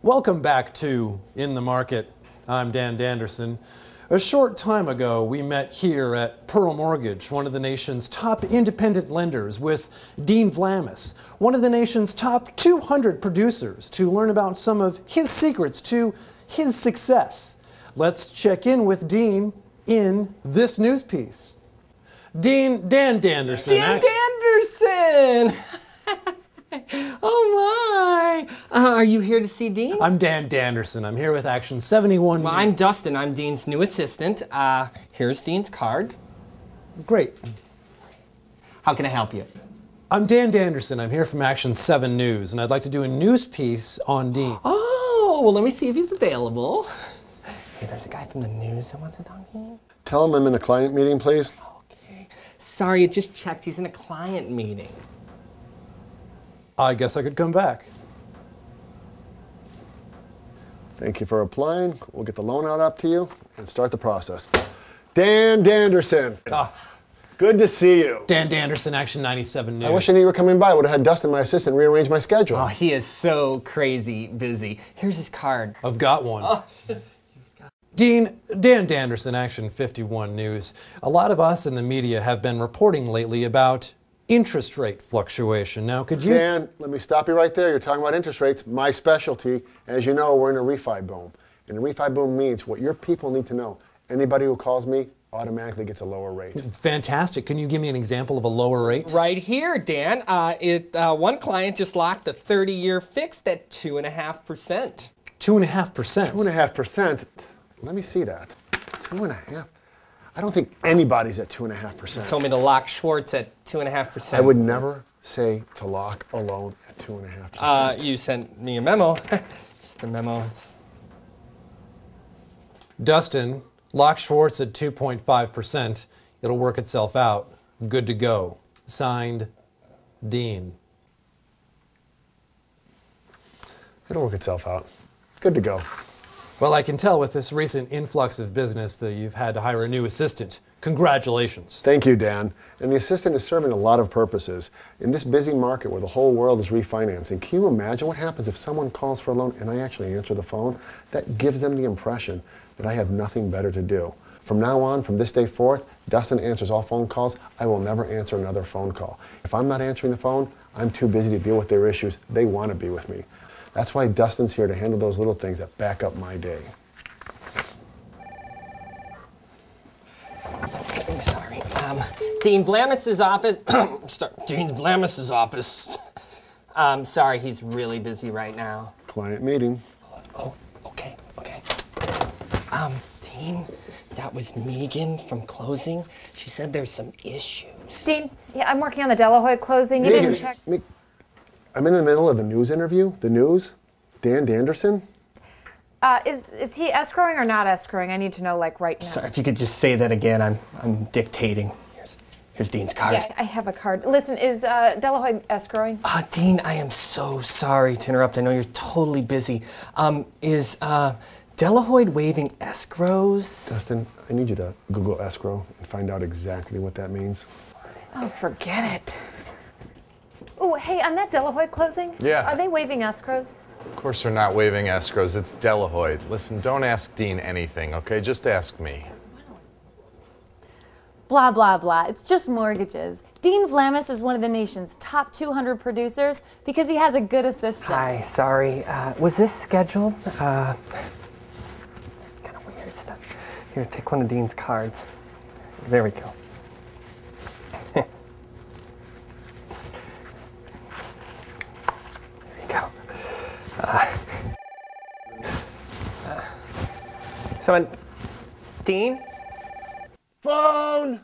Welcome back to In the Market. I'm Dan Danderson. A short time ago, we met here at Pearl Mortgage, one of the nation's top independent lenders, with Dean Vlamis, one of the nation's top 200 producers, to learn about some of his secrets to his success. Let's check in with Dean in this news piece. Dan Danderson. Dan Danderson! Oh my! Are you here to see Dean? I'm Dan Danderson. I'm here with Action 71. Well, I'm Dustin. I'm Dean's new assistant. Here's Dean's card. Great. How can I help you? I'm Dan Danderson. I'm here from Action 7 News, and I'd like to do a news piece on Dean. Oh, well, let me see if he's available. Hey, there's a guy from the news that wants to talk to you. Tell him I'm in a client meeting, please. Okay. Sorry, I just checked. He's in a client meeting. I guess I could come back. Thank you for applying. We'll get the loan out up to you and start the process. Dan Danderson. Good to see you. Dan Danderson, Action 97 News. I wish I knew you were coming by. I would have had Dustin, my assistant, rearrange my schedule. Oh, he is so crazy busy. Here's his card. I've got one. Oh. Dan Danderson, Action 51 News. A lot of us in the media have been reporting lately about interest rate fluctuation. Now, could you... Dan, let me stop you right there. You're talking about interest rates, my specialty. As you know, we're in a refi boom. And a refi boom means what your people need to know. Anybody who calls me automatically gets a lower rate. Fantastic. Can you give me an example of a lower rate? Right here, Dan. One client just locked a 30-year fixed at 2.5%. 2.5%? 2.5%? Let me see that. 2.5%? I don't think anybody's at 2.5%. You told me to lock Schwartz at 2.5%. I would never say to lock a loan at 2.5%. You sent me a memo. Just a memo. Dustin, lock Schwartz at 2.5%. It'll work itself out. Good to go. Signed, Dean. It'll work itself out. Good to go. Well, I can tell with this recent influx of business that you've had to hire a new assistant. Congratulations. Thank you, Dan. And the assistant is serving a lot of purposes. In this busy market where the whole world is refinancing, can you imagine what happens if someone calls for a loan and I actually answer the phone? That gives them the impression that I have nothing better to do. From now on, from this day forth, Dustin answers all phone calls. I will never answer another phone call. If I'm not answering the phone, I'm too busy to deal with their issues. They want to be with me. That's why Dustin's here to handle those little things that back up my day. Sorry. Dean Vlamis' office. Dean Vlamis' office. Sorry, he's really busy right now. Client meeting. Oh, okay. Dean, that was Megan from closing. She said there's some issues. Dean, yeah, I'm working on the Delahoy closing. You Megan, didn't check. I'm in the middle of a news interview. The news? Dan Danderson? Is he escrowing or not escrowing? I need to know, like, right now. Sorry, if you could just say that again. I'm dictating. Here's Dean's card. Yeah, I have a card. Listen, is Delahoy escrowing? Dean, I am so sorry to interrupt. I know you're totally busy. Is Delahoy waiving escrows? Dustin, I need you to Google escrow and find out exactly what that means. Oh, forget it. Oh, hey, on that Delahoy closing? Yeah. Are they waiving escrows? Of course they're not waiving escrows. It's Delahoy. Listen, don't ask Dean anything, okay? Just ask me. Blah, blah, blah. It's just mortgages. Dean Vlamis is one of the nation's top 200 producers because he has a good assistant. Hi, sorry. Was this scheduled? It's kind of weird stuff. Here, take one of Dean's cards. There we go. So, Dean? Phone!